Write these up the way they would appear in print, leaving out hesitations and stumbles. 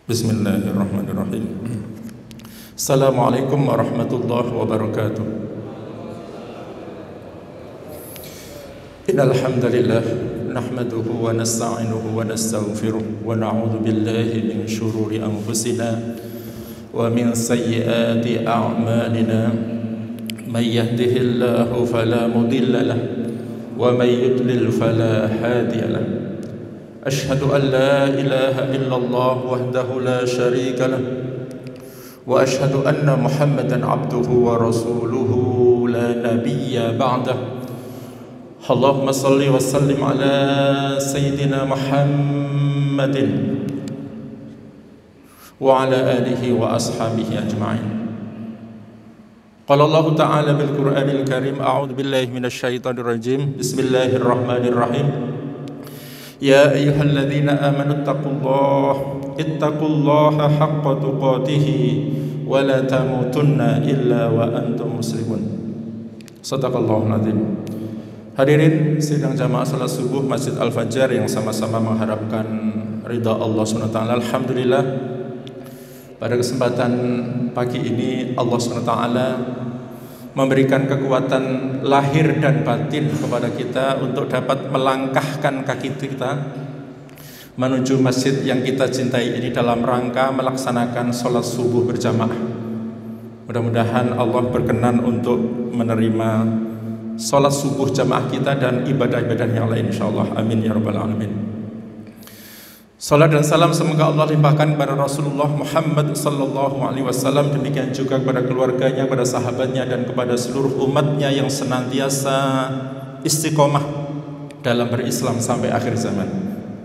Bismillahirrahmanirrahim. Assalamualaikum warahmatullahi wabarakatuh. Innal hamdalillah nahmaduhu wa nasta'inuhu wa nastaghfiruh wa na'udzu billahi min shururi anfusina wa min sayyiati a'malina. May yahdihillahu fala mudilla lahu wa may yudlil fala hadiya lahu. Ashhadu an la ilaha illallah wahdahu la syarika lah wa ashhadu anna Muhammadan abduhu wa rasuluhu la nabiyya ba'dah. Allahumma salli wa sallim ala sayyidina Muhammadin wa ala alihi wa ashabihi ajma'in. Qala Allah ta'ala bil Qur'anil Karim, a'udzu billahi minasy syaithanir rajim. Bismillahirrahmanirrahim. Ya ayyuhalladzina amanu ittaqullaha haqqa tuqatih wa la tamutunna illa wa antum muslimun. Shadaqallahul azim. Hadirin sidang jamaah salat subuh Masjid Al-Fajar yang sama-sama mengharapkan ridha Allah SWT. Alhamdulillah, pada kesempatan pagi ini Allah SWT memberikan kekuatan lahir dan batin kepada kita untuk dapat melangkahkan kaki kita menuju masjid yang kita cintai ini dalam rangka melaksanakan sholat subuh berjamaah. Mudah-mudahan Allah berkenan untuk menerima sholat subuh jamaah kita dan ibadah-ibadah yang lain insyaallah. Amin ya rabbal alamin. Salat dan salam semoga Allah limpahkan kepada Rasulullah Muhammad sallallahu alaihi wasallam, demikian juga kepada keluarganya, kepada sahabatnya dan kepada seluruh umatnya yang senantiasa istiqomah dalam berislam sampai akhir zaman.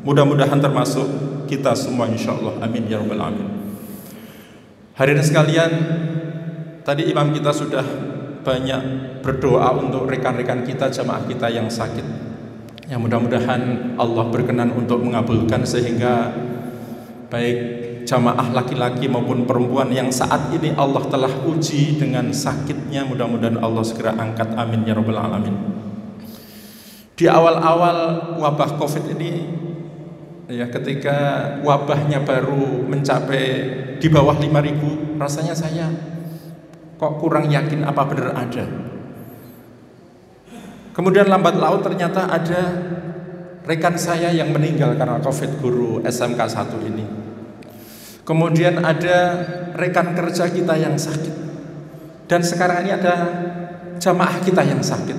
Mudah-mudahan termasuk kita semua insyaallah. Amin ya rabbal alamin. Hadirin sekalian, tadi imam kita sudah banyak berdoa untuk rekan-rekan kita, jamaah kita yang sakit. Ya, mudah-mudahan Allah berkenan untuk mengabulkan sehingga baik jamaah laki-laki maupun perempuan yang saat ini Allah telah uji dengan sakitnya, mudah-mudahan Allah segera angkat. Amin ya rabbal alamin. Di awal-awal wabah Covid ini, ya, ketika wabahnya baru mencapai di bawah 5.000, rasanya saya kok kurang yakin apa benar ada. Kemudian lambat laun ternyata ada rekan saya yang meninggal karena Covid, guru SMK 1 ini. Kemudian ada rekan kerja kita yang sakit. Dan sekarang ini ada jamaah kita yang sakit.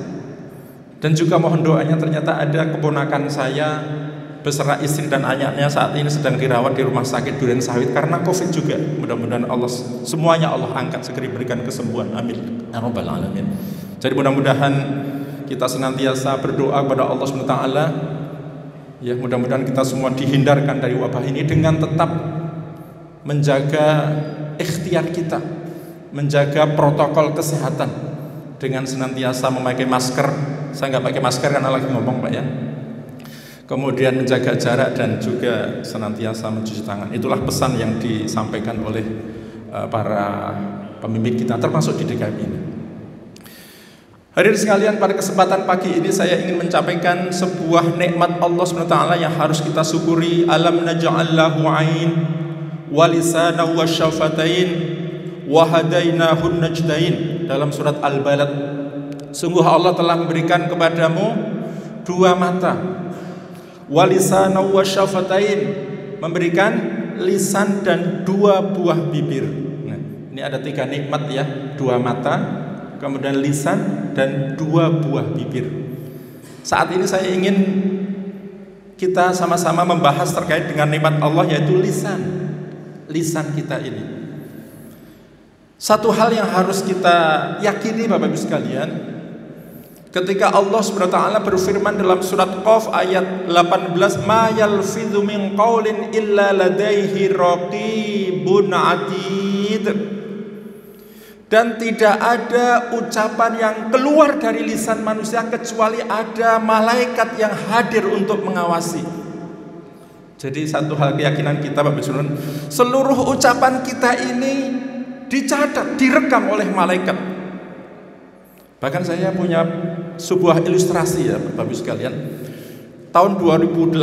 Dan juga mohon doanya, ternyata ada keponakan saya beserta istri dan anaknya saat ini sedang dirawat di rumah sakit Duren Sawit karena Covid juga. Mudah-mudahan Allah semuanya Allah angkat, segera berikan kesembuhan. Amin ya rabbal alamin. Jadi mudah-mudahan kita senantiasa berdoa kepada Allah SWT, ya, mudah-mudahan kita semua dihindarkan dari wabah ini dengan tetap menjaga ikhtiar kita, menjaga protokol kesehatan dengan senantiasa memakai masker. Saya nggak pakai masker karena lagi ngomong, Pak, ya. Kemudian menjaga jarak dan juga senantiasa mencuci tangan. Itulah pesan yang disampaikan oleh para pemimpin kita, termasuk di DKM ini. Hadirin sekalian, pada kesempatan pagi ini saya ingin menyampaikan sebuah nikmat Allah SWT yang harus kita syukuri. Alam naj'al lahu 'ain wa lisanan wa syafatain wa hadainahun najdain. Dalam surat Al-Balad, sungguh Allah telah memberikan kepadamu dua mata, wa lisanan wa syafatain, memberikan lisan dan dua buah bibir. Nah, ini ada tiga nikmat, ya, dua mata, kemudian lisan dan dua buah bibir. Saat ini saya ingin kita sama-sama membahas terkait dengan nikmat Allah, yaitu lisan. Lisan kita ini satu hal yang harus kita yakini, Bapak Ibu sekalian. Ketika Allah SWT berfirman dalam surat Qaf ayat 18, ma yalfidhu min qaulin illa ladaihi raqibun atid. Dan tidak ada ucapan yang keluar dari lisan manusia kecuali ada malaikat yang hadir untuk mengawasi. Jadi satu hal keyakinan kita, Bapak Ibu, seluruh ucapan kita ini dicatat, direkam oleh malaikat. Bahkan saya punya sebuah ilustrasi, ya, Bapak Ibu sekalian. Tahun 2008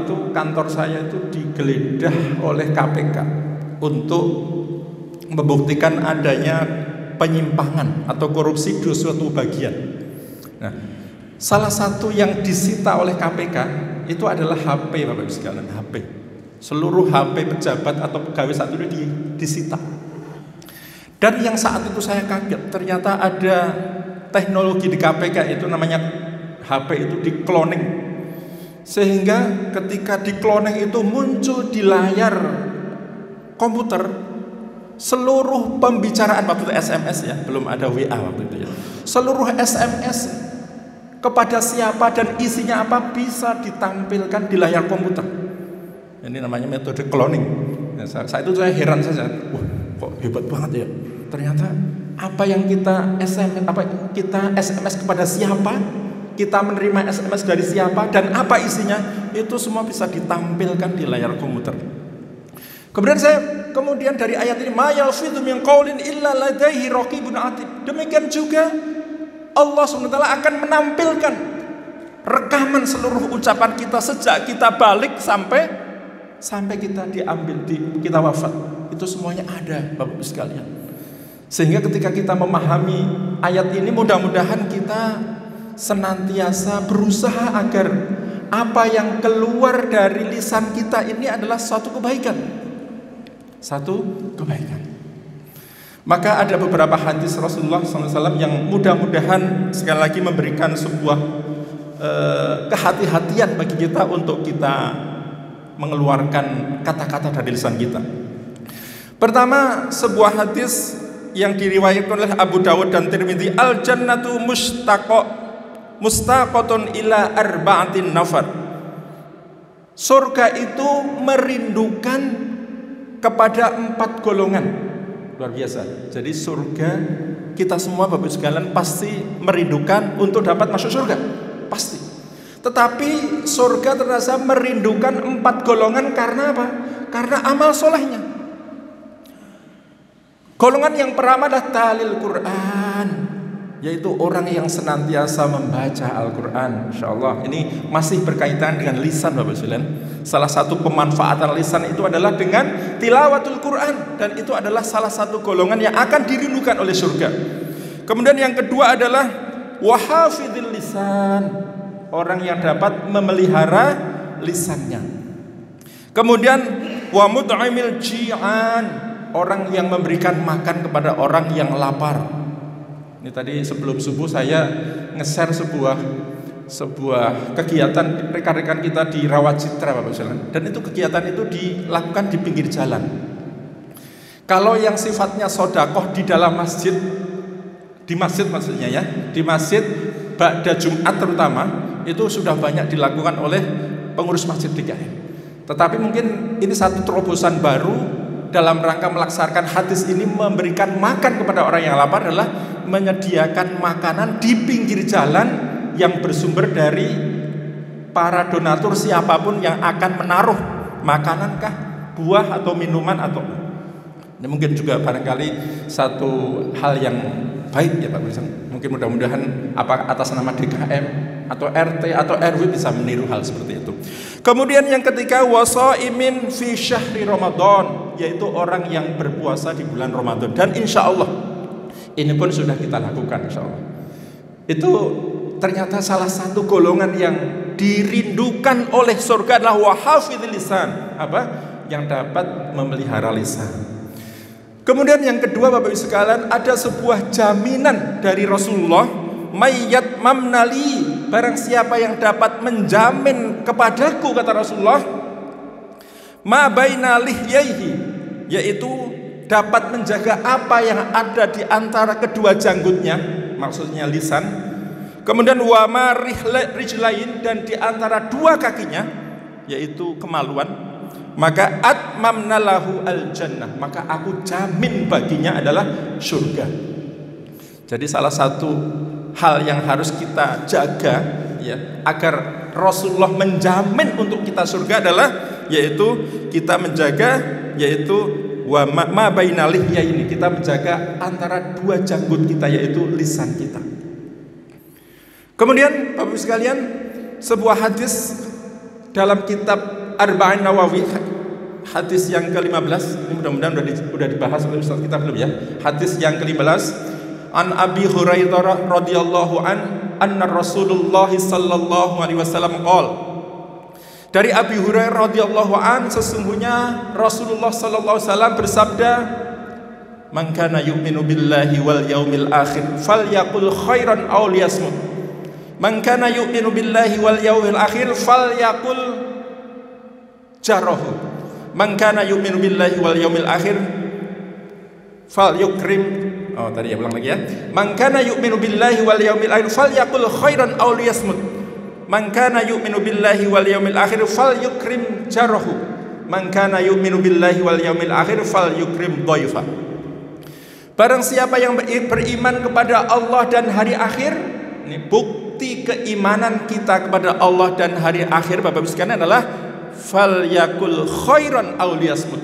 itu kantor saya itu digeledah oleh KPK. untuk membuktikan adanya penyimpangan atau korupsi di suatu bagian. Nah, salah satu yang disita oleh KPK itu adalah HP, Bapak Ibu sekalian, HP. Seluruh HP pejabat atau pegawai saat itu disita. Dan yang saat itu saya kaget, ternyata ada teknologi di KPK itu namanya HP itu di cloning. Sehingga ketika di cloning itu muncul di layar komputer seluruh pembicaraan waktu itu SMS ya, belum ada WA waktu itu ya. Seluruh SMS kepada siapa dan isinya apa bisa ditampilkan di layar komputer. Ini namanya metode cloning. Nah, saat itu saya heran saja. Wah, kok hebat banget ya. Ternyata apa yang kita SMS kepada siapa, kita menerima SMS dari siapa dan apa isinya, itu semua bisa ditampilkan di layar komputer. Kemudian dari ayat ini, ma yalfidhu min qaulin illa ladaihi raqibun atid. Demikian juga Allah SWT akan menampilkan rekaman seluruh ucapan kita sejak kita balik sampai kita diambil, kita wafat. Itu semuanya ada, Bapak Ibu sekalian. Sehingga ketika kita memahami ayat ini, mudah-mudahan kita senantiasa berusaha agar apa yang keluar dari lisan kita ini adalah suatu kebaikan. Maka ada beberapa hadis Rasulullah SAW yang mudah-mudahan sekali lagi memberikan sebuah kehati-hatian bagi kita untuk kita mengeluarkan kata-kata dari lisan kita. Pertama, sebuah hadis yang diriwayatkan oleh Abu Dawud dan Tirmidzi, al jannatu mustaqatun ila arba'atin nafar. Surga itu merindukan kepada 4 golongan. Luar biasa. Jadi surga, kita semua Bapak Ibu sekalian pasti merindukan untuk dapat masuk surga. Pasti. Tetapi surga terasa merindukan 4 golongan karena apa? Karena amal solehnya. Golongan yang pertama adalah talil Quran, yaitu orang yang senantiasa membaca Al-Quran. InsyaAllah ini masih berkaitan dengan lisan, Bapak sekalian. Salah satu pemanfaatan lisan itu adalah dengan tilawatul Quran, dan itu adalah salah satu golongan yang akan dirindukan oleh surga. Kemudian yang kedua adalah wahafidil lisan, orang yang dapat memelihara lisannya. Kemudian wa mut'imil ji'an, orang yang memberikan makan kepada orang yang lapar. Ini tadi sebelum subuh saya nge-share sebuah kegiatan rekan-rekan kita di Rawacitra, Bapak Sekalian. Dan itu kegiatan itu dilakukan di pinggir jalan. Kalau yang sifatnya sodakoh di dalam masjid, di masjid maksudnya ya, di masjid ba'da Jumat terutama, itu sudah banyak dilakukan oleh pengurus masjid DKM. Tetapi mungkin ini satu terobosan baru dalam rangka melaksanakan hadis ini, memberikan makan kepada orang yang lapar adalah menyediakan makanan di pinggir jalan yang bersumber dari para donatur siapapun yang akan menaruh makanankah, buah atau minuman atau ini mungkin juga barangkali satu hal yang baik ya Pak Presiden. Mungkin mudah-mudahan atas nama DKM atau RT atau RW bisa meniru hal seperti itu. Kemudian yang ketiga, wasaimin fi syahri Ramadan, yaitu orang yang berpuasa di bulan Ramadan. Dan insya Allah ini pun sudah kita lakukan, insya Allah. Itu ternyata salah satu golongan yang dirindukan oleh surga adalah wahafidil lisan, yang dapat memelihara lisan. Kemudian yang kedua Bapak Ibu sekalian, ada sebuah jaminan dari Rasulullah, mayyat mamnali, barang siapa yang dapat menjamin kepadaku, kata Rasulullah, ma baina lihyaihi, yaitu dapat menjaga apa yang ada di antara kedua janggutnya, maksudnya lisan. Kemudian wa ma rijlain, dan di antara dua kakinya, yaitu kemaluan. Maka atmamna lahu al-jannah, maka aku jamin baginya adalah surga. Jadi salah satu hal yang harus kita jaga ya, agar Rasulullah menjamin untuk kita surga adalah yaitu kita menjaga, yaitu wa ma bainalih, ya ini kita menjaga antara dua janggut kita, yaitu lisan kita. Kemudian Bapak Ibu sekalian, sebuah hadis dalam kitab Arba'in Nawawi hadis yang ke-15. Ini mudah-mudahan udah dibahas oleh Ustaz kita belum ya? Hadis yang ke-15. An Abi Hurairah radhiyallahu anna Rasulullah sallallahu alaihi wasallam qol. Dari Abi Hurairah radhiyallahu sesungguhnya Rasulullah sallallahu alaihi wasallam bersabda, "Man kana yu'minu billahi wal yaumil akhir falyaqul khairan aw liyasmut. Man kana yu'minu billahi wal yaumil akhir falyaqul jarahu. Man kana yu'minu billahi wal yaumil akhir falyukrim." Oh tadi ya, ulang lagi ya. Man kana yu'minu billahi wal yaumil akhir falyaqul khairan aw liyasmut. Man kana yu'minu billahi wal yaumil akhir falyukrim jarahu. Man kana yu'minu billahi wal yaumil akhir falyukrim dhaifa. Barang siapa yang beriman kepada Allah dan hari akhir, ini bukti keimanan kita kepada Allah dan hari akhir Bapak Ibu sekalian adalah falyakul khairan aw liyasmut.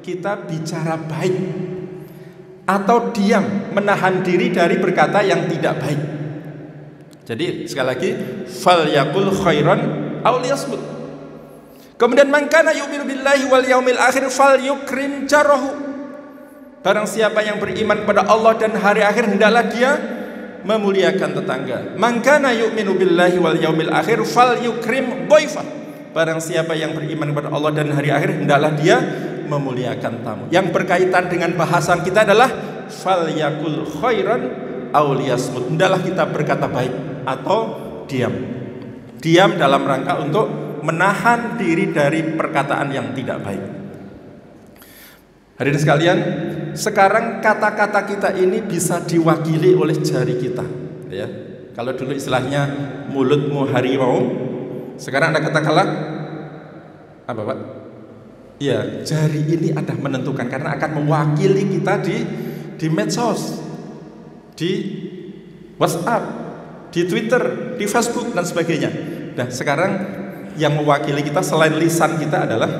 Kita bicara baik atau diam, menahan diri dari berkata yang tidak baik. Jadi sekali lagi, falyakul khairan aw liyasmut. Kemudian man kana yu'minu billahi wal yaumil akhir falyukrim jarahu. Barang siapa yang beriman kepada Allah dan hari akhir, hendaklah dia memuliakan tetangga. Man kana yu'minu billahi wal yaumil akhir falyukrim dhaifa. Barang siapa yang beriman kepada Allah dan hari akhir, hendaklah dia memuliakan tamu. Yang berkaitan dengan bahasan kita adalah falyakul khairan aw liyasmut. Hendaklah kita berkata baik atau diam. Diam dalam rangka untuk menahan diri dari perkataan yang tidak baik. Hadirin sekalian, sekarang kata-kata kita ini bisa diwakili oleh jari kita, ya. Kalau dulu istilahnya mulutmu harimau, sekarang ada kata-kata apa, Pak? Ya, jari ini ada menentukan karena akan mewakili kita di medsos, di WhatsApp, di Twitter, di Facebook dan sebagainya. Nah, sekarang yang mewakili kita selain lisan kita adalah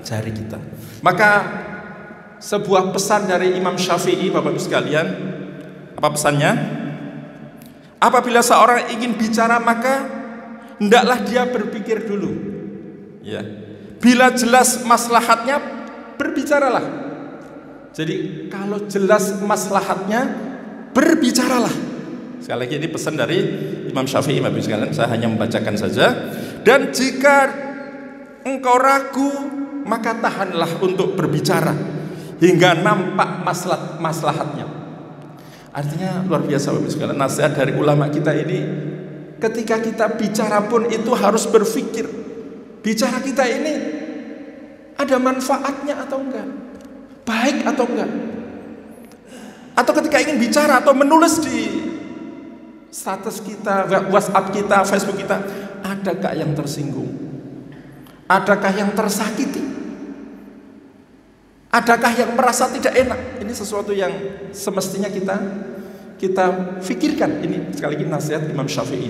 jari kita. Maka sebuah pesan dari Imam Syafi'i, Bapak Ibu sekalian, apa pesannya? Apabila seorang ingin bicara maka hendaklah dia berpikir dulu. Ya. Bila jelas maslahatnya, berbicaralah. Jadi kalau jelas maslahatnya, berbicaralah. Sekali lagi ini pesan dari Imam Syafi'i, Bapak Ibu sekalian, saya hanya membacakan saja. Dan jika engkau ragu, maka tahanlah untuk berbicara hingga nampak maslahatnya. Artinya luar biasa Bapak Ibu sekalian, nasihat dari ulama kita ini, ketika kita bicara pun itu harus berpikir, bicara kita ini ada manfaatnya atau enggak, baik atau enggak. Atau ketika ingin bicara atau menulis di status kita, WhatsApp kita, Facebook kita, adakah yang tersinggung? Adakah yang tersakiti? Adakah yang merasa tidak enak? Ini sesuatu yang semestinya kita fikirkan. Ini sekali lagi nasihat Imam Syafi'i.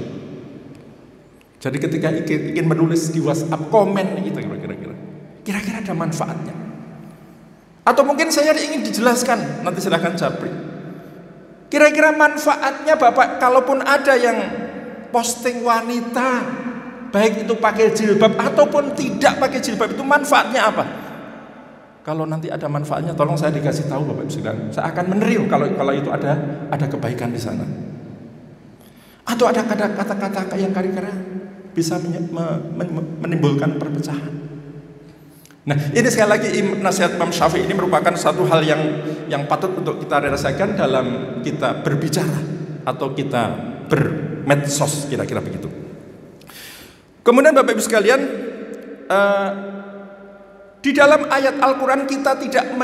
Jadi ketika ingin menulis di WhatsApp, komen gitu kira-kira ada manfaatnya. Atau mungkin saya ingin dijelaskan, nanti silahkan japri. Kira-kira manfaatnya Bapak, kalaupun ada yang posting wanita, baik itu pakai jilbab ataupun tidak pakai jilbab, itu manfaatnya apa? Kalau nanti ada manfaatnya, tolong saya dikasih tahu Bapak Ibu sekalian. Saya akan meniru kalau itu ada kebaikan di sana. Atau ada kata-kata yang kira-kira bisa menimbulkan perpecahan. Nah, ini sekali lagi nasihat Imam Syafi'i ini merupakan satu hal yang patut untuk kita rasakan dalam kita berbicara atau kita bermedsos, kira-kira begitu. Kemudian Bapak Ibu sekalian, di dalam ayat Al-Quran kita tidak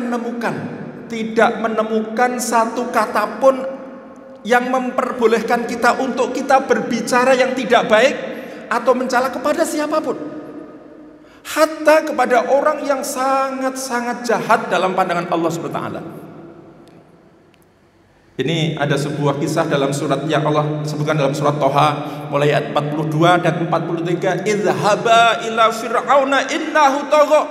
menemukan satu kata pun yang memperbolehkan kita untuk kita berbicara yang tidak baik atau mencela kepada siapapun, hatta kepada orang yang sangat-sangat jahat dalam pandangan Allah SWT. Ini ada sebuah kisah dalam surat yang Allah sebutkan dalam surat Toha mulai ayat 42 dan 43. Idhaba ila fir'auna innahu tagha.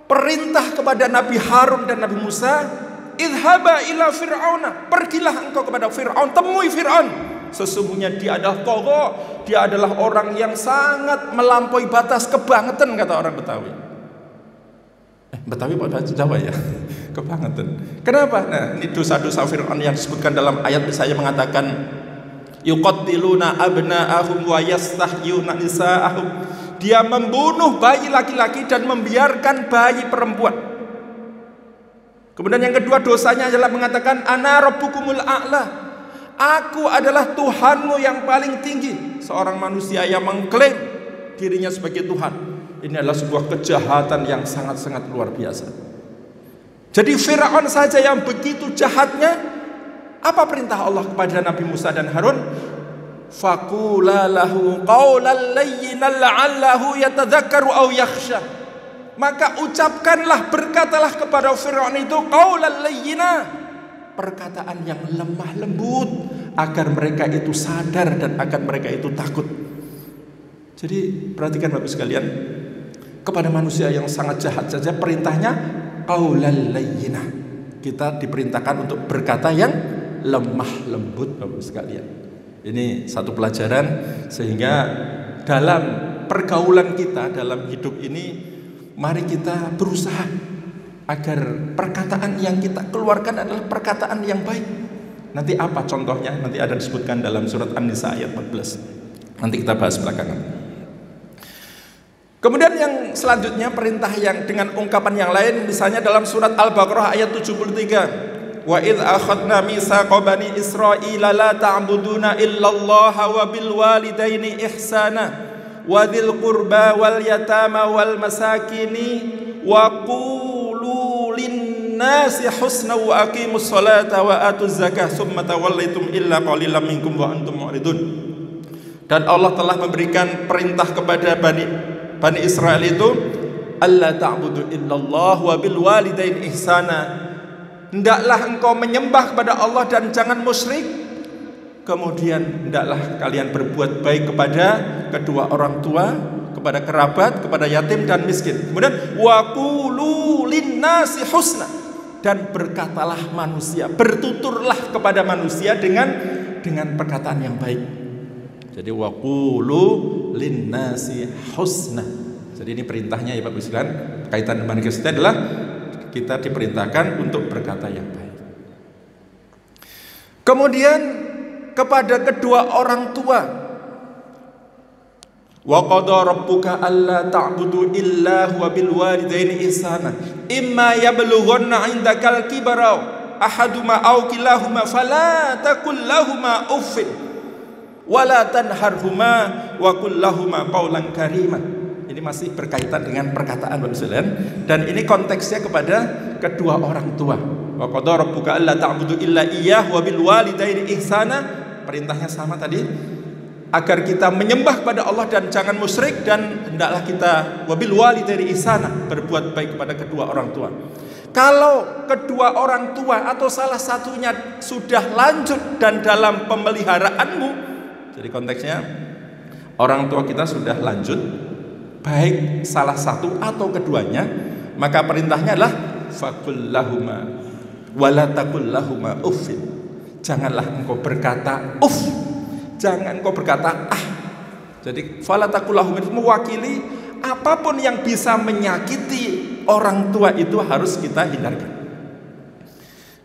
Perintah kepada Nabi Harun dan Nabi Musa, idhaba ila fir'auna, pergilah engkau kepada Fir'aun, temui Fir'aun, sesungguhnya dia adalah tagha, dia adalah orang yang sangat melampaui batas, kebangetan kata orang Betawi. Betawi pada Jawa ya. Kebangetan. Kenapa? Nah, ini dosa-dosa Fir'aun yang disebutkan dalam ayat saya mengatakan yuqattiluna abna'ahum wa yastahyuna nisa'ahum. Dia membunuh bayi laki-laki dan membiarkan bayi perempuan. Kemudian yang kedua dosanya adalah mengatakan ana rabbukumul a'la. Aku adalah Tuhanmu yang paling tinggi. Seorang manusia yang mengklaim dirinya sebagai Tuhan. Ini adalah sebuah kejahatan yang sangat-sangat luar biasa. Jadi Fir'aun saja yang begitu jahatnya, apa perintah Allah kepada Nabi Musa dan Harun? Faqula lahu qawlan layyinan la'allahu yatadzakkaru aw yakhsha. Maka ucapkanlah, berkatalah kepada Fir'aun itu qawlan layyina, perkataan yang lemah lembut, agar mereka itu sadar dan agar mereka itu takut. Jadi perhatikan Bapak sekalian, kepada manusia yang sangat jahat saja perintahnya qaulal layyinah. Kita diperintahkan untuk berkata yang lemah lembut Bapak sekalian. Ini satu pelajaran, sehingga dalam pergaulan kita dalam hidup ini mari kita berusaha agar perkataan yang kita keluarkan adalah perkataan yang baik. Nanti apa contohnya? Nanti ada disebutkan dalam surat An-Nisa ayat 14. Nanti kita bahas belakangan. Kemudian yang selanjutnya perintah yang dengan ungkapan yang lain, misalnya dalam surat Al-Baqarah ayat 73. Wa idz akhadna mitsaqa bani Israila la ta'buduna illallaha wa bil walidaini ihsana wa dzil qurba wal yatama wal masakini wa qulu lin-nasi husna wa aqimus salata wa atuz zakah tsumma tawallaitum illa qalilan minkum wa antum mu'ridun. Dan Allah telah memberikan perintah kepada Bani Israel itu, alla ta'budu illallah wa bil walidain ihsana. Hendaklah engkau menyembah kepada Allah dan jangan musyrik. Kemudian hendaklah kalian berbuat baik kepada kedua orang tua, kepada kerabat, kepada yatim dan miskin. Kemudian wa qulu linnasi husna, dan berkatalah manusia, bertuturlah kepada manusia dengan perkataan yang baik. Jadi wa qulu linnasi husna. Jadi ini perintahnya ya Bapak Ibu sekalian, kaitan dengan kita adalah kita diperintahkan untuk berkata yang baik. Kemudian kepada kedua orang tua, wa qada rabbuka alla ta'budu illa huwa bil walidaini ihsana imma yablughanna 'indakal kibara ahaduma aw kilahuma fala taqul lahumā uffin wala tanharhuma wa qul lahumā qawlan karima. Ini masih berkaitan dengan perkataan Bapak sekalian, dan ini konteksnya kepada kedua orang tua. Wa qada rabbuka alla ta'budu illa iyyahu wa bil walidaini ihsana. Perintahnya sama tadi, agar kita menyembah kepada Allah dan jangan musyrik, dan hendaklah kita wabil walidaini ihsana, berbuat baik kepada kedua orang tua. Kalau kedua orang tua atau salah satunya sudah lanjut dan dalam pemeliharaanmu, jadi konteksnya orang tua kita sudah lanjut, baik salah satu atau keduanya, maka perintahnya adalah faqul lahuma wala taqul lahuma uffin. Janganlah engkau berkata uff, jangan engkau berkata ah. Jadi fala taqul lahuma itu mewakili apapun yang bisa menyakiti orang tua itu harus kita hindarkan.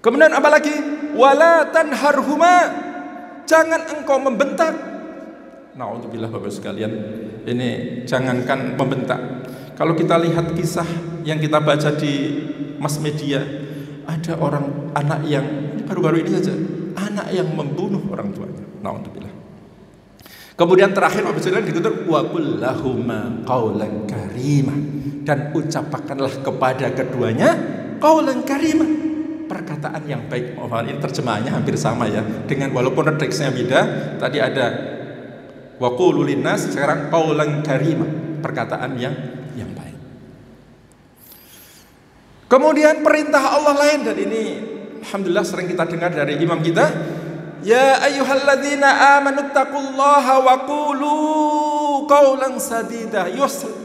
Kemudian apalagi wala tanharhuma, jangan engkau membentak. Na'udzubillah Bapak sekalian, ini jangankan membentak. Kalau kita lihat kisah yang kita baca di mass media, ada orang anak yang baru-baru ini saja, anak yang membunuh orang tuanya. Na'udzubillah. Kemudian terakhir Bapak sekalian ditutur wa qul lahumā qawlan karima, dan ucapkanlah kepada keduanya qawlan karima, perkataan yang baik. Ini terjemahannya hampir sama ya, dengan walaupun redaksinya beda. Tadi ada wa qulu linnas, sekarang qaulan karima, perkataan yang baik. Kemudian perintah Allah lain, dan ini alhamdulillah sering kita dengar dari imam kita, ya ayyuhalladzina amanu taqullaha wa qulu qaulan sadida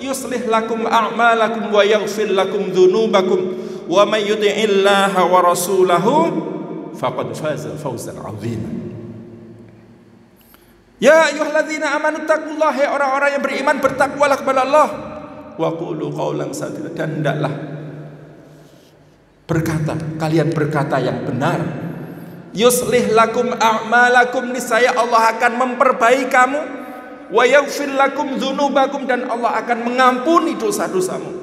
yuslih lakum a'malakum wa yaghfir lakum dzunubakum wa may yuti'illaha wa rasulahu faqad faza fawzan 'azima. Ya ayyuhalladzina amanu taqullaha, hai orang-orang yang beriman, bertakwalah kepada Allah. Wa qulu qaulan sadida, dan hendaklah berkata, kalian berkata yang benar. Yuslih lakum a'malakum, niscaya Allah akan memperbaiki kamu. Wa yaghfir lakum dzunubakum, dan Allah akan mengampuni dosa-dosamu.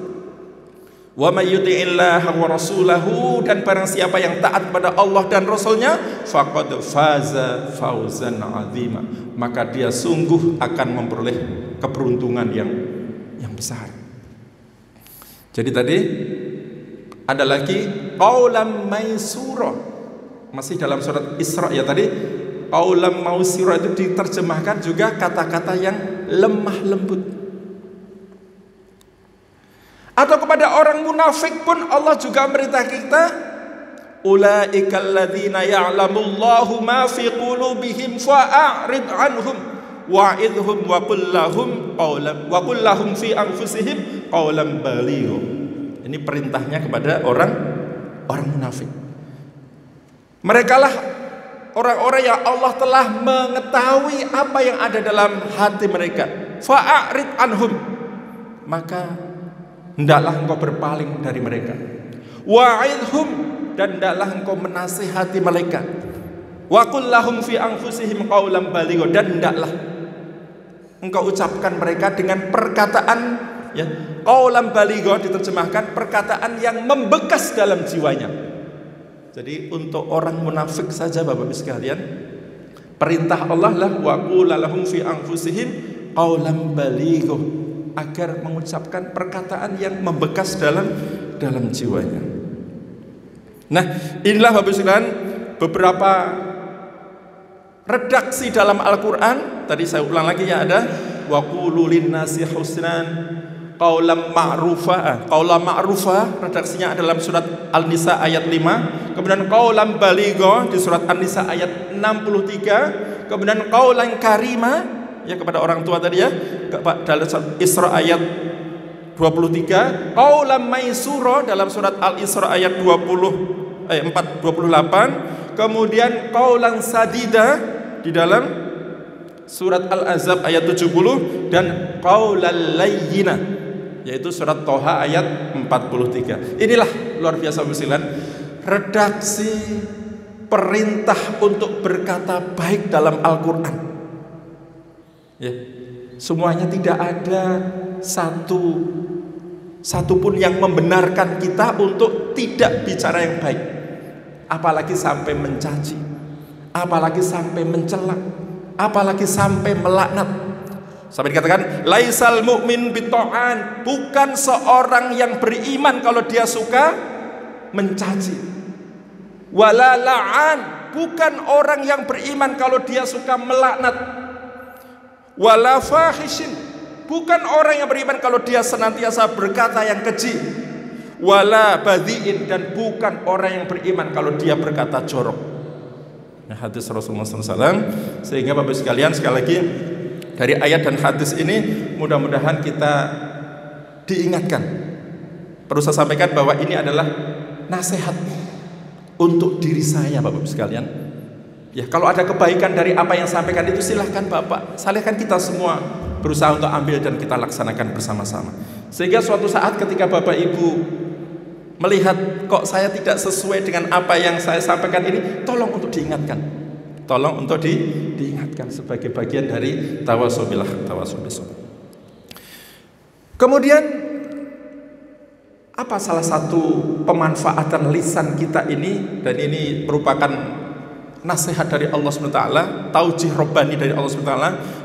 Wa may yuti'illaha wa rasulahu, dan barang siapa yang taat pada Allah dan Rasulnya, faqad faza fauzan 'azima, maka dia sungguh akan memperoleh keberuntungan yang besar. Jadi tadi ada lagi qaulam maisura, masih dalam surat Isra ya tadi. Qaulam maisura itu diterjemahkan juga kata-kata yang lemah lembut. Atau kepada orang munafik pun Allah juga merintah kita, ulaikal ladzina ya'lamullahu ma fi qulubihim fa'rid anhum wa'idhum wa qul lahum fi anfusihim qaulan baligha. Ini perintahnya kepada orang munafik. Merekalah orang-orang yang Allah telah mengetahui apa yang ada dalam hati mereka. Fa'rid anhum, maka hendaklah engkau berpaling dari mereka. Wa'idhum, dan hendaklah engkau menasihati mereka. Wa qul lahum fi anfusihim qaulan baligha, dan hendaklah engkau ucapkan mereka dengan perkataan, ya, qaulan baligha diterjemahkan perkataan yang membekas dalam jiwanya. Jadi untuk orang munafik saja Bapak Ibu sekalian, perintah Allah lah wa qul lahum fi anfusihim qaulan baligha, agar mengucapkan perkataan yang membekas dalam jiwanya. Nah, inilah Bapak Ibu sekalian beberapa redaksi dalam Al-Quran. Tadi saya ulang lagi ya, ada wa qulu linnasi husnan qaulan ma'rufa. Qaulan ma'rufa redaksinya dalam surat An-Nisa ayat 5. Kemudian qaulan baligha di surat An-Nisa ayat 63. Kemudian qaulan karima, ya, kepada orang tua tadi ya, dalam Isra ayat 23. Qaulan maisura dalam surat Al-Isra ayat 28. Kemudian qaulan sadida di dalam surat Al-Ahzab ayat 70, dan qaulal layyina, yaitu surat Toha ayat 43. Inilah luar biasa musliman, redaksi perintah untuk berkata baik dalam Al-Quran. Ya, semuanya tidak ada satu pun yang membenarkan kita untuk tidak bicara yang baik, apalagi sampai mencaci, apalagi sampai mencela, apalagi sampai melaknat. Sampai dikatakan laisal mu'min bita'an, bukan seorang yang beriman kalau dia suka mencaci. Wala la'an, bukan orang yang beriman kalau dia suka melaknat. Wala fahishin, bukan orang yang beriman kalau dia senantiasa berkata yang keji. Wala badhi'in, dan bukan orang yang beriman kalau dia berkata jorok. Nah, hadis Rasulullah SAW. Sehingga Bapak sekalian, sekali lagi dari ayat dan hadis ini mudah-mudahan kita diingatkan. Perlu saya sampaikan bahwa ini adalah nasihat untuk diri saya Bapak sekalian. Ya, kalau ada kebaikan dari apa yang sampaikan itu silahkan Bapak, silahkan kita semua berusaha untuk ambil dan kita laksanakan bersama-sama. Sehingga suatu saat ketika Bapak Ibu melihat kok saya tidak sesuai dengan apa yang saya sampaikan ini, tolong untuk diingatkan. Tolong untuk diingatkan sebagai bagian dari tawasubillah, tawasubisul. Kemudian apa salah satu pemanfaatan lisan kita ini, dan ini merupakan nasihat dari Allah SWT, taujih robbani dari Allah SWT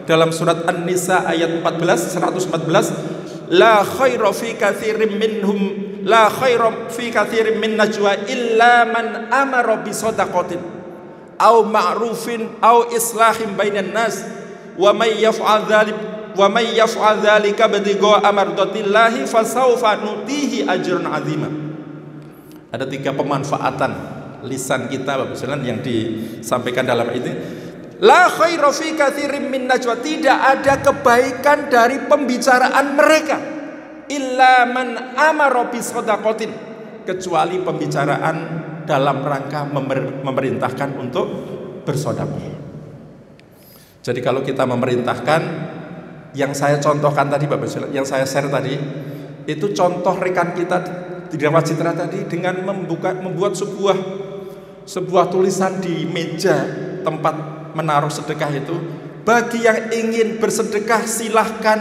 dalam surat An-Nisa ayat 114, la khaira fi katsirin minhum, la khaira fi katsirin min najwa illa man amara bi shadaqatin au ma'rufin au islahin bainan nas wa may yaf'al dzalika btigha'a mardatillahi fasawfa nutihi ajran 'azima. Ada 3 pemanfaatan lisan kita Bapak sekalian yang disampaikan dalam ini. La khaira fi katsirin min najwa, tidak ada kebaikan dari pembicaraan mereka, illa man amara bi shadaqatin, kecuali pembicaraan dalam rangka memerintahkan untuk bersedekah. Jadi kalau kita memerintahkan, yang saya contohkan tadi Bapak sekalian, yang saya share tadi, itu contoh rekan kita di nawacitra tadi dengan membuat sebuah tulisan di meja tempat menaruh sedekah itu, bagi yang ingin bersedekah silahkan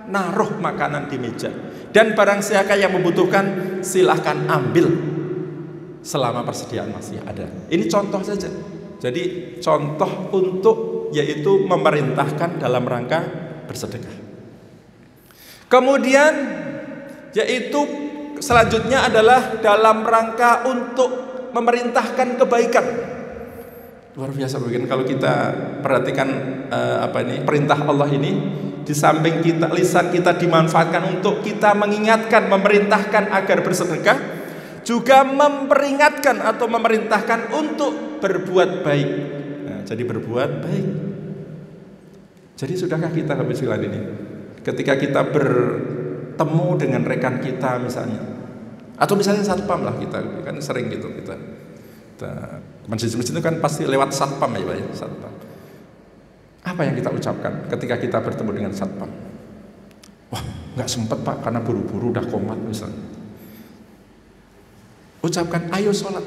naruh makanan di meja, dan barang siapa yang membutuhkan silahkan ambil selama persediaan masih ada. Ini contoh saja. Jadi contoh untuk yaitu memerintahkan dalam rangka bersedekah. Kemudian yaitu selanjutnya adalah dalam rangka untuk memerintahkan kebaikan. Luar biasa begini kalau kita perhatikan perintah Allah ini, di samping lisan kita dimanfaatkan untuk kita mengingatkan, memerintahkan agar bersedekah, juga memperingatkan atau memerintahkan untuk berbuat baik. Nah, jadi berbuat baik. Jadi sudahkah kita habis bilang ini? Ketika kita bertemu dengan rekan kita misalnya, atau misalnya satpam lah, kita kan sering gitu kita masjid itu kan pasti lewat satpam ya Pak ya, satpam. Apa yang kita ucapkan ketika kita bertemu dengan satpam? Wah, nggak sempat Pak karena buru-buru udah komat misalnya. Ucapkan ayo sholat.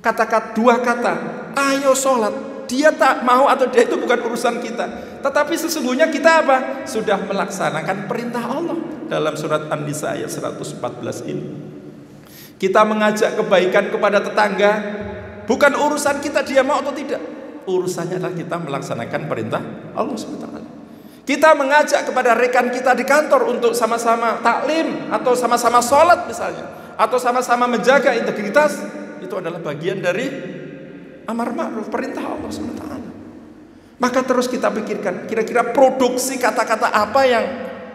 Kata-kata dua kata, ayo sholat. Dia tak mau atau dia itu bukan urusan kita. Tetapi sesungguhnya kita apa? Sudah melaksanakan perintah Allah dalam surat An-Nisa ayat 114 ini. Kita mengajak kebaikan kepada tetangga, bukan urusan kita dia mau atau tidak. Urusannya adalah kita melaksanakan perintah Allah SWT. Kita mengajak kepada rekan kita di kantor untuk sama-sama taklim atau sama-sama sholat misalnya, atau sama-sama menjaga integritas, itu adalah bagian dari amar ma'ruf, perintah Allah SWT. Maka terus kita pikirkan, kira-kira produksi kata-kata apa yang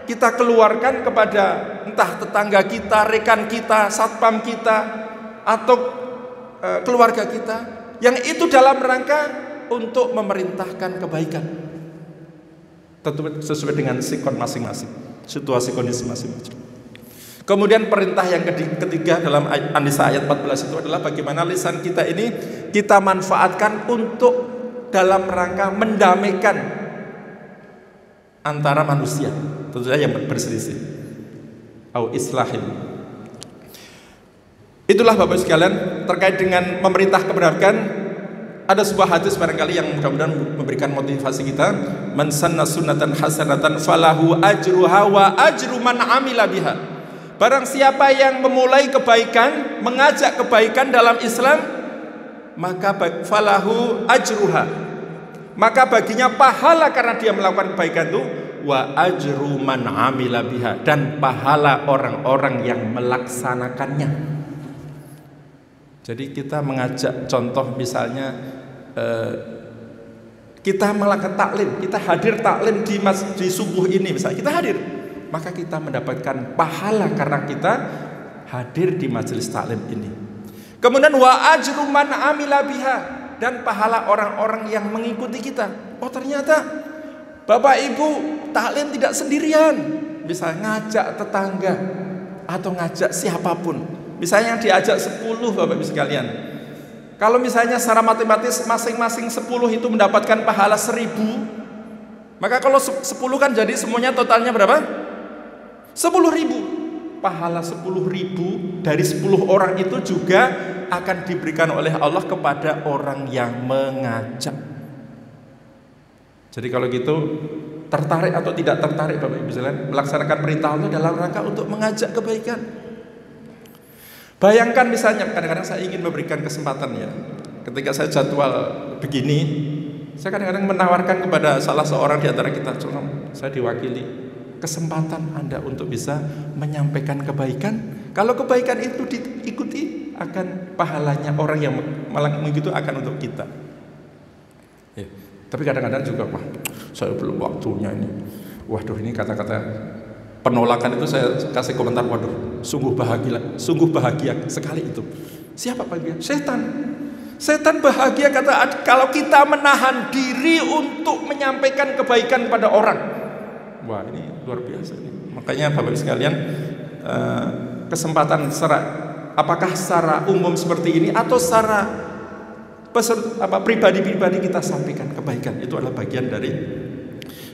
kita keluarkan kepada entah tetangga kita, rekan kita, satpam kita, atau keluarga kita, yang itu dalam rangka untuk memerintahkan kebaikan, tentu sesuai dengan sikon masing-masing, situasi kondisi masing-masing. Kemudian perintah yang ketiga dalam An-Nisa ayat 14 itu adalah bagaimana lisan kita ini kita manfaatkan untuk dalam rangka mendamaikan antara manusia, tentu saja yang berselisih, au islahin. Itulah Bapak sekalian terkait dengan memerintah kebenaran. Ada sebuah hadis barangkali yang mudah-mudahan memberikan motivasi kita. Man sanna sunnatan hasanatan falahu ajruha wa ajru man amila biha. Barang siapa yang memulai kebaikan, mengajak kebaikan dalam Islam, maka falahu ajruha, maka baginya pahala karena dia melakukan kebaikan itu, wa ajru man amila biha, dan pahala orang-orang yang melaksanakannya. Jadi kita mengajak, contoh misalnya kita melakukan taklim, kita hadir taklim di subuh ini misalnya, kita hadir, maka kita mendapatkan pahala karena kita hadir di majelis taklim ini. Kemudian wa ajru man amila biha, dan pahala orang-orang yang mengikuti kita. Oh ternyata Bapak Ibu taklim tidak sendirian, bisa ngajak tetangga atau ngajak siapapun. Misalnya yang diajak 10 Bapak Ibu sekalian, kalau misalnya secara matematis masing-masing 10 itu mendapatkan pahala 1000, maka kalau 10 kan jadi semuanya totalnya berapa? 10.000. Pahala 10.000 dari 10 orang itu juga akan diberikan oleh Allah kepada orang yang mengajak. Jadi kalau gitu, tertarik atau tidak tertarik Bapak Ibu sekalian melaksanakan perintah Allah dalam rangka untuk mengajak kebaikan. Bayangkan misalnya kadang-kadang saya ingin memberikan kesempatan ya, ketika saya jadwal begini, saya kadang-kadang menawarkan kepada salah seorang di antara kita, saya diwakili, kesempatan Anda untuk bisa menyampaikan kebaikan. Kalau kebaikan itu diikuti, akan pahalanya orang yang begitu akan untuk kita ya. Tapi kadang-kadang juga, wah saya belum waktunya ini, waduh ini kata-kata penolakan itu saya kasih komentar, waduh sungguh bahagia sekali itu. Siapa bahagia? Setan bahagia kata kalau kita menahan diri untuk menyampaikan kebaikan pada orang. Wah ini luar biasa ini. Makanya Bapak Ibu sekalian, kesempatan apakah secara umum seperti ini atau secara pribadi-pribadi kita sampaikan kebaikan, itu adalah bagian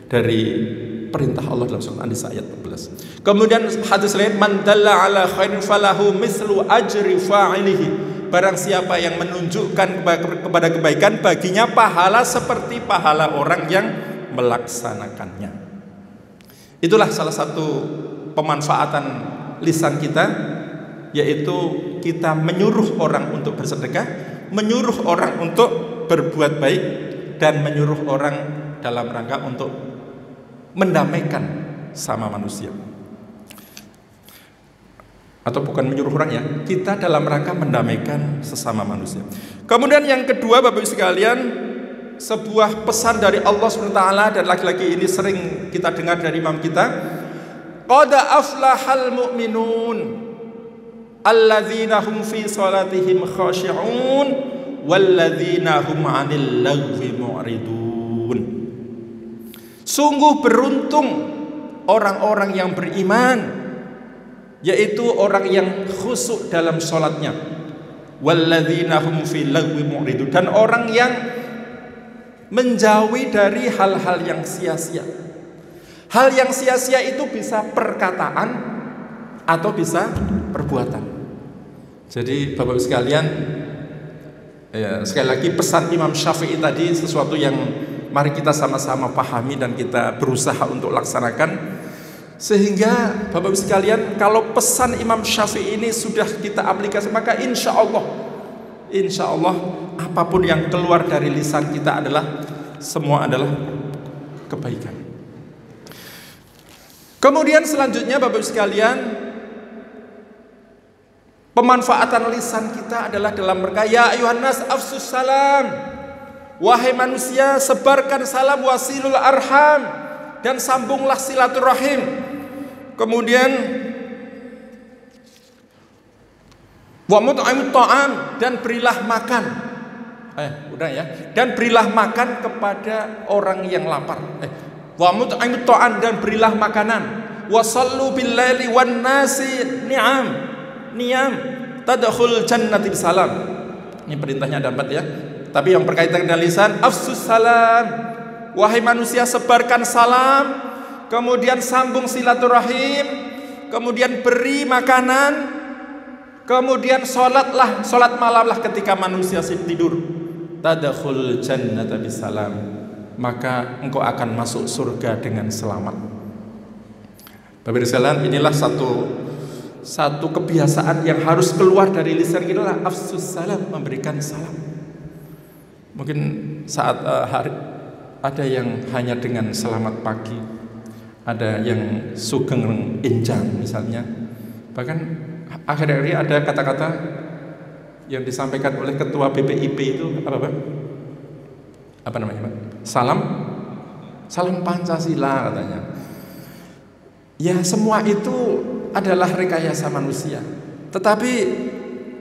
dari perintah Allah dalam surat An-Nisa ayat 14. Kemudian hadis lain, man dalla ala khairin falahu mislu ajri fa'ilihi. Barang siapa yang menunjukkan kepada kebaikan, baginya pahala seperti pahala orang yang melaksanakannya. Itulah salah satu pemanfaatan lisan kita, yaitu kita menyuruh orang untuk bersedekah, menyuruh orang untuk berbuat baik, dan menyuruh orang dalam rangka untuk mendamaikan sama manusia. Atau bukan menyuruh orang ya, kita dalam rangka mendamaikan sesama manusia. Kemudian yang kedua, Bapak Ibu sekalian, sebuah pesan dari Allah SWT, dan lagi-lagi ini sering kita dengar dari imam kita, qad aflahal mu'minun alladzina hum fi salatihim khashi'un walladzina hum 'anil lagwi mu'ridun. Sungguh beruntung orang-orang yang beriman, yaitu orang yang khusyuk dalam sholatnya, walladzina hum fil lagwi mu'ridun, dan orang yang menjauhi dari hal-hal yang sia-sia. Hal yang sia-sia itu bisa perkataan atau bisa perbuatan. Jadi Bapak Ibu sekalian, ya, sekali lagi pesan Imam Syafi'i tadi sesuatu yang mari kita sama-sama pahami dan kita berusaha untuk laksanakan. Sehingga Bapak Ibu sekalian, kalau pesan Imam Syafi'i ini sudah kita aplikasi, maka insya Allah apapun yang keluar dari lisan kita semua adalah kebaikan. Kemudian selanjutnya Bapak Ibu sekalian, pemanfaatan lisan kita adalah dalam rangka ya ayuhan nas afsus salam. Wahai manusia, sebarkan salam, wasilul arham, dan sambunglah silaturahim. Kemudian wa mut'imut ta'am, dan berilah makan. Udah ya. Dan berilah makan kepada orang yang lapar. Wa mut'imut ta'am, dan berilah makanan. Wa sallu bil laili wan nasi niyam tadkhul jannati bisalam. Ini perintahnya ada 4 ya. Tapi yang berkaitan dengan lisan, afsus salam. Wahai manusia, sebarkan salam, kemudian sambung silaturahim, kemudian beri makanan, kemudian sholat malamlah ketika manusia tidur. Tadkhul jannata bisalam, maka engkau akan masuk surga dengan selamat. Bapak Ibu sekalian, inilah satu kebiasaan yang harus keluar dari lisan kita, adalah afsus salam, memberikan salam. Mungkin saat hari ada yang hanya dengan selamat pagi, ada yang sugeng enjang misalnya. Bahkan akhir-akhir ini ada kata-kata yang disampaikan oleh ketua BPIP itu apa namanya Pak? Salam Pancasila katanya. Ya, semua itu adalah rekayasa manusia. Tetapi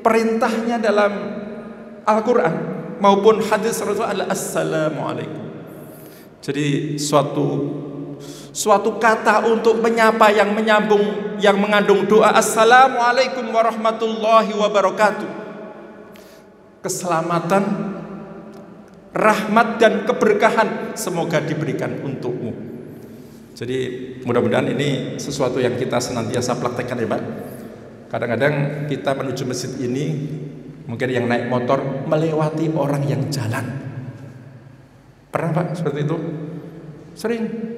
perintahnya dalam Al-Qur'an maupun hadis Rasulullah, assalamualaikum. Jadi suatu kata untuk menyapa yang menyambung, yang mengandung doa assalamualaikum warahmatullahi wabarakatuh. Keselamatan, rahmat dan keberkahan semoga diberikan untukmu. Jadi mudah-mudahan ini sesuatu yang kita senantiasa praktekkan ya Pak. Kadang-kadang kita menuju masjid ini, mungkin yang naik motor melewati orang yang jalan. Pernah Pak seperti itu? Sering.